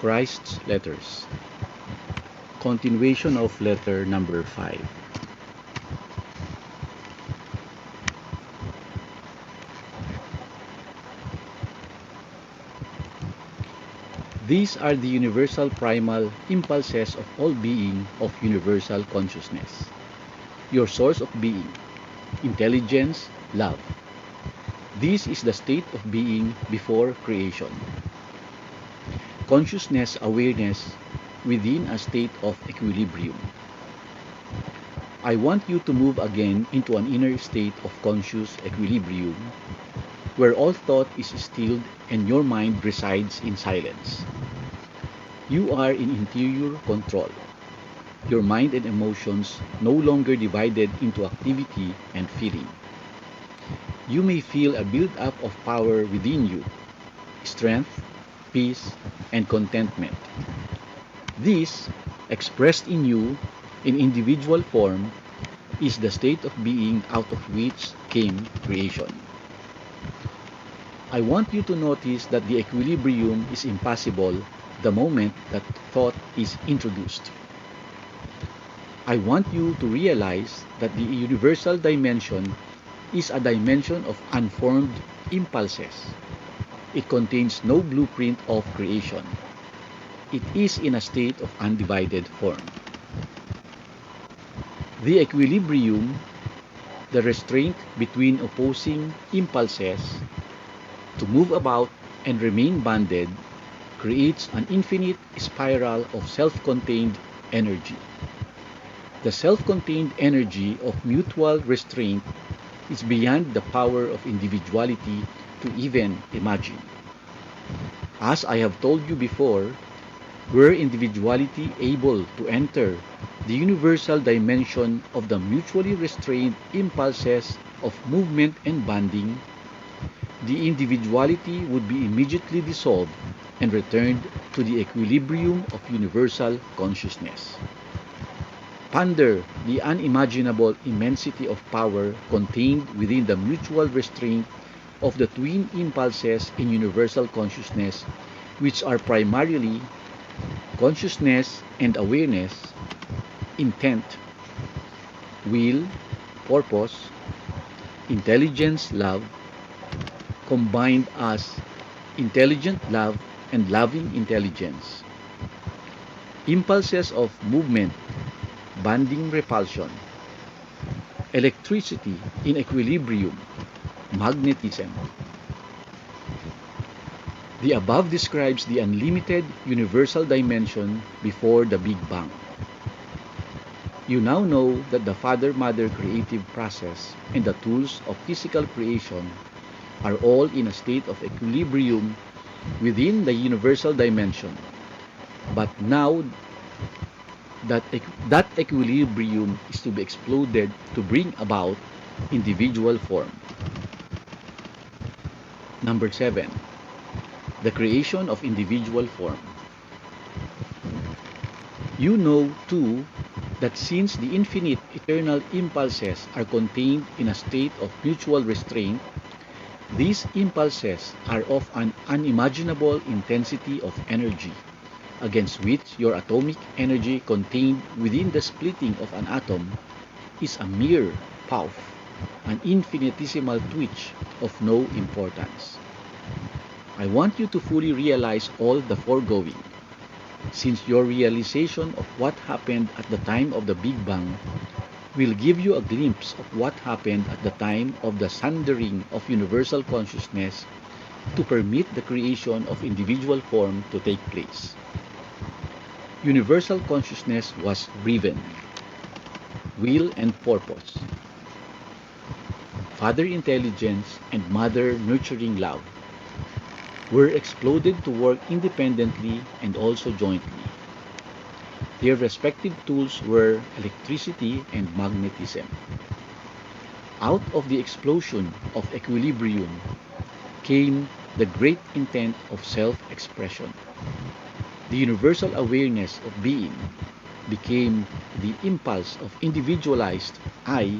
Christ's letters. Continuation of letter number 5. These are the universal primal impulses of all being of universal consciousness. Your source of being, intelligence, love. This is the state of being before creation. Consciousness awareness within a state of equilibrium. I want you to move again into an inner state of conscious equilibrium where all thought is stilled and your mind resides in silence. You are in interior control. Your mind and emotions no longer divided into activity and feeling. You may feel a build-up of power within you, strength, peace, and contentment. This, expressed in you in individual form, is the state of being out of which came creation. I want you to notice that the equilibrium is impossible the moment that thought is introduced. I want you to realize that the universal dimension is a dimension of unformed impulses. It contains no blueprint of creation. It is in a state of undivided form. The equilibrium, the restraint between opposing impulses to move about and remain bonded, creates an infinite spiral of self-contained energy. The self-contained energy of mutual restraint is beyond the power of individuality to even imagine. As I have told you before, were individuality able to enter the universal dimension of the mutually restrained impulses of movement and bonding, the individuality would be immediately dissolved and returned to the equilibrium of universal consciousness. Ponder the unimaginable immensity of power contained within the mutual restraint of the twin impulses in universal consciousness, which are primarily consciousness and awareness, intent, will, purpose, intelligence, love, combined as intelligent love and loving intelligence. Impulses of movement, bonding repulsion, electricity in equilibrium, magnetism. The above describes the unlimited universal dimension before the Big Bang. You now know that the Father-Mother creative process and the tools of physical creation are all in a state of equilibrium within the universal dimension. But now that equilibrium is to be exploded to bring about individual form. Number 7. The creation of individual form. You know, too, that since the infinite eternal impulses are contained in a state of mutual restraint, these impulses are of an unimaginable intensity of energy, against which your atomic energy contained within the splitting of an atom is a mere puff, an infinitesimal twitch of no importance. I want you to fully realize all the foregoing, since your realization of what happened at the time of the Big Bang will give you a glimpse of what happened at the time of the sundering of universal consciousness to permit the creation of individual form to take place. Universal consciousness was driven. Will and purpose. Father intelligence and mother nurturing love were exploded to work independently and also jointly. Their respective tools were electricity and magnetism. Out of the explosion of equilibrium came the great intent of self-expression. The universal awareness of being became the impulse of individualized I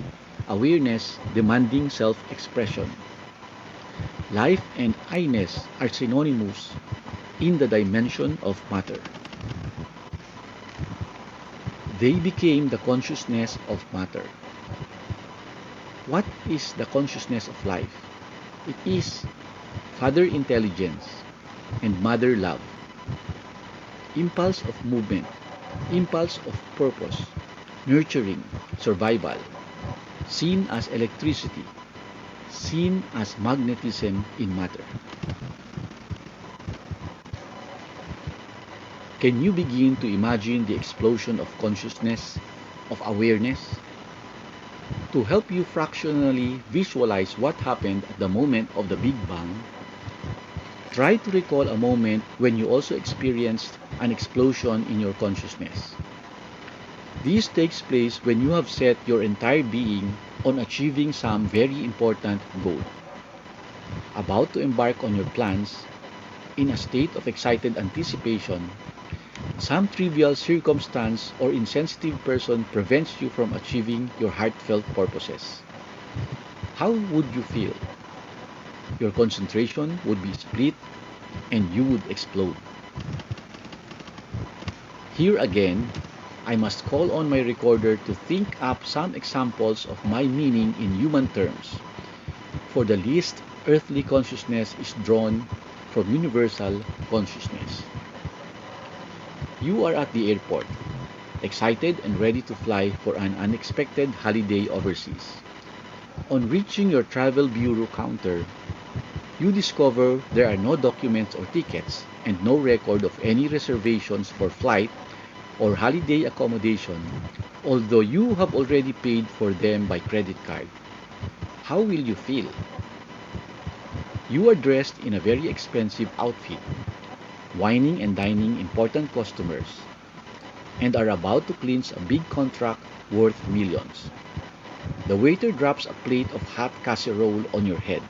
awareness demanding self-expression. Life and I-ness are synonymous in the dimension of matter. They became the consciousness of matter. What is the consciousness of life? It is Father intelligence and Mother love, impulse of movement, impulse of purpose, nurturing, survival, seen as electricity, seen as magnetism in matter. Can you begin to imagine the explosion of consciousness, of awareness? To help you fractionally visualize what happened at the moment of the Big Bang, try to recall a moment when you also experienced an explosion in your consciousness. This takes place when you have set your entire being on achieving some very important goal. About to embark on your plans, in a state of excited anticipation, some trivial circumstance or insensitive person prevents you from achieving your heartfelt purposes. How would you feel? Your concentration would be split and you would explode. Here again, I must call on my recorder to think up some examples of my meaning in human terms, for the least earthly consciousness is drawn from universal consciousness. You are at the airport, excited and ready to fly for an unexpected holiday overseas. On reaching your travel bureau counter, you discover there are no documents or tickets and no record of any reservations for flight or holiday accommodation, although you have already paid for them by credit card. How will you feel? You are dressed in a very expensive outfit, wining and dining important customers, and are about to clinch a big contract worth millions. The waiter drops a plate of hot casserole on your head.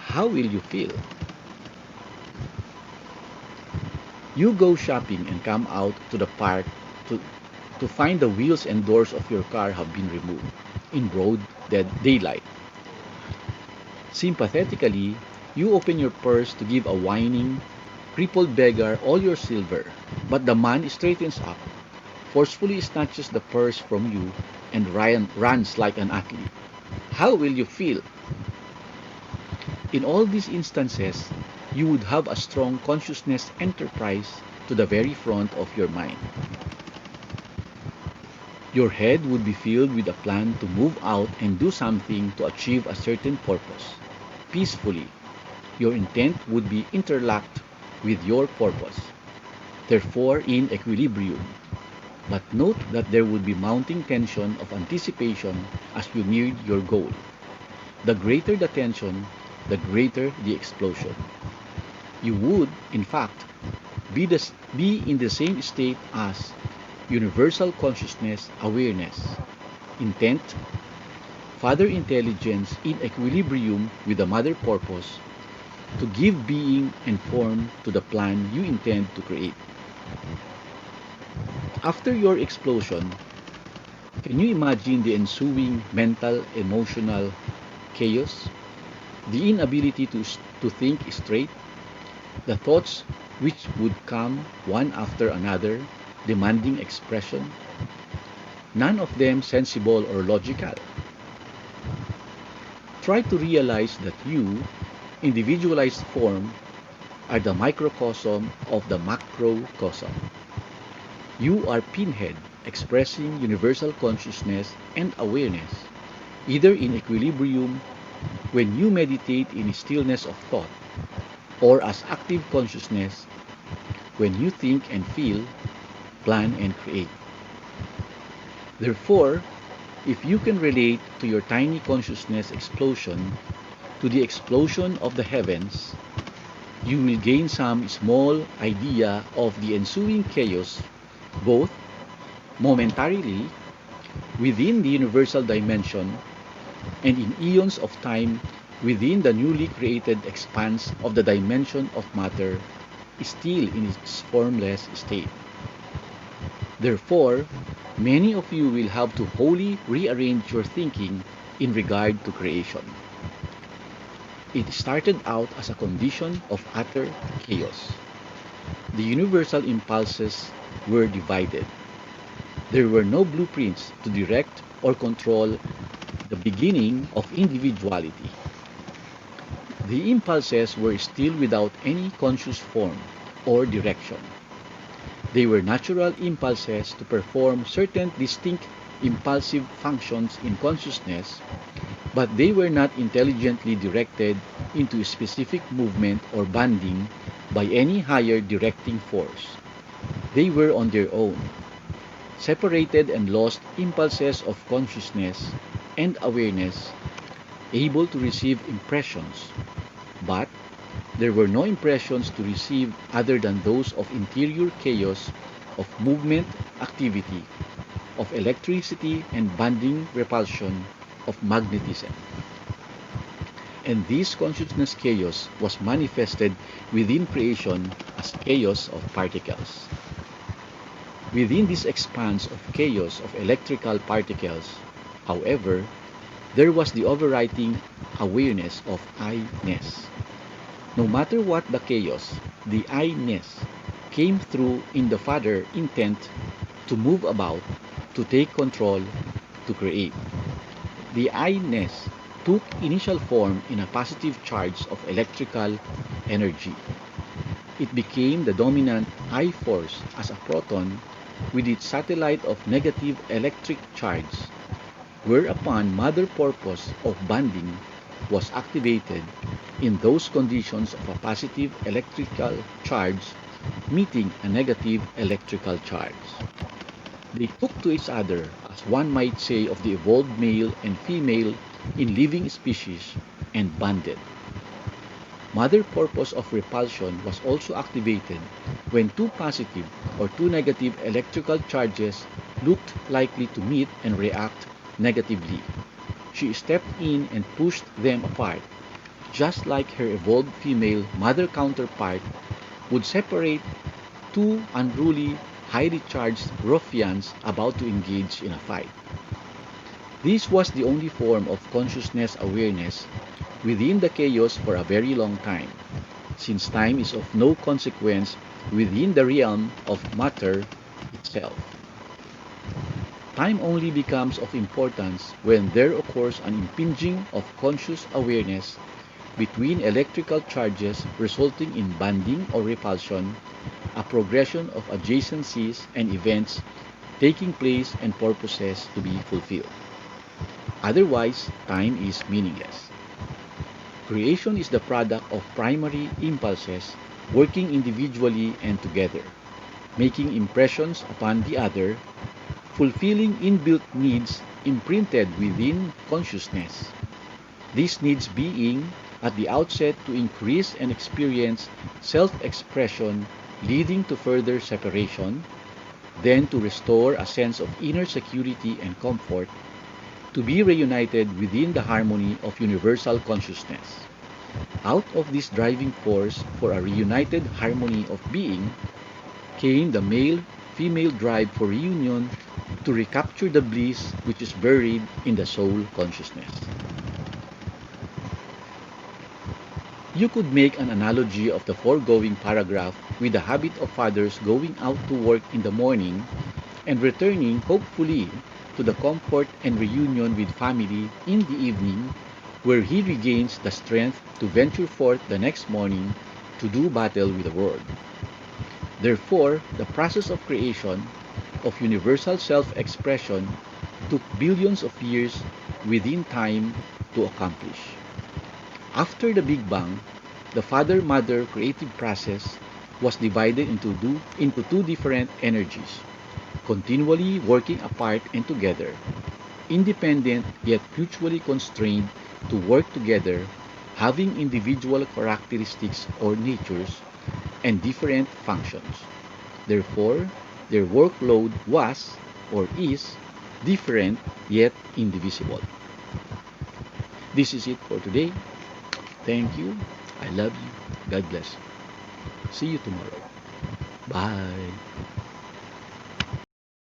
How will you feel? You go shopping and come out to the park to find the wheels and doors of your car have been removed in broad daylight. Sympathetically, you open your purse to give a whining, crippled beggar all your silver, but the man straightens up, forcefully snatches the purse from you, and runs like an athlete. How will you feel? In all these instances, you would have a strong consciousness enterprise to the very front of your mind. Your head would be filled with a plan to move out and do something to achieve a certain purpose. Peacefully, your intent would be interlocked with your purpose, therefore in equilibrium. But note that there would be mounting tension of anticipation as you neared your goal. The greater the tension, the greater the explosion. You would, in fact, be in the same state as universal consciousness awareness, intent, Father intelligence in equilibrium with the mother purpose to give being and form to the plan you intend to create. After your explosion, can you imagine the ensuing mental, emotional chaos? The inability to think straight? The thoughts which would come one after another, demanding expression? None of them sensible or logical. Try to realize that you, individualized form, are the microcosm of the macrocosm. You are pinhead expressing universal consciousness and awareness, either in equilibrium when you meditate in stillness of thought, or as active consciousness when you think and feel, plan and create. Therefore, if you can relate to your tiny consciousness explosion to the explosion of the heavens, you will gain some small idea of the ensuing chaos, both momentarily within the universal dimension and in eons of time within the newly created expanse of the dimension of matter, still in its formless state. Therefore, many of you will have to wholly rearrange your thinking in regard to creation. It started out as a condition of utter chaos. The universal impulses were divided. There were no blueprints to direct or control the beginning of individuality. The impulses were still without any conscious form or direction. They were natural impulses to perform certain distinct impulsive functions in consciousness, but they were not intelligently directed into a specific movement or bonding by any higher directing force. They were on their own, separated and lost impulses of consciousness and awareness, able to receive impressions, but there were no impressions to receive other than those of interior chaos, of movement, activity, of electricity and bonding repulsion, of magnetism. And this consciousness chaos was manifested within creation as chaos of particles. Within this expanse of chaos of electrical particles, however, there was the overriding awareness of I-ness. No matter what the chaos, the I-ness came through in the Father intent to move about, to take control, to create. The I-ness took initial form in a positive charge of electrical energy. It became the dominant I force as a proton with its satellite of negative electric charge, whereupon mother purpose of bonding was activated in those conditions of a positive electrical charge meeting a negative electrical charge. They took to each other, as one might say of the evolved male and female in living species, and bonded. Mother purpose of repulsion was also activated when two positive or two negative electrical charges looked likely to meet and react negatively. She stepped in and pushed them apart, just like her evolved female mother counterpart would separate two unruly, highly charged ruffians about to engage in a fight. This was the only form of consciousness awareness within the chaos for a very long time, since time is of no consequence within the realm of matter itself. Time only becomes of importance when there occurs an impinging of conscious awareness between electrical charges resulting in bonding or repulsion, a progression of adjacencies and events taking place and purposes to be fulfilled. Otherwise, time is meaningless. Creation is the product of primary impulses working individually and together, making impressions upon the other, fulfilling inbuilt needs imprinted within consciousness. These needs being, at the outset, to increase and experience self-expression leading to further separation, then to restore a sense of inner security and comfort, to be reunited within the harmony of universal consciousness. Out of this driving force for a reunited harmony of being came the male-female drive for reunion to recapture the bliss which is buried in the soul consciousness. You could make an analogy of the foregoing paragraph with the habit of fathers going out to work in the morning and returning hopefully to the comfort and reunion with family in the evening, where he regains the strength to venture forth the next morning to do battle with the world. Therefore, the process of creation, of universal self-expression, took billions of years within time to accomplish. After the Big Bang, the father-mother creative process was divided into two different energies, continually working apart and together, independent yet mutually constrained to work together, having individual characteristics or natures, and different functions. Therefore, their workload was, or is, different yet indivisible. This is it for today. Thank you. I love you. God bless you. See you tomorrow. Bye.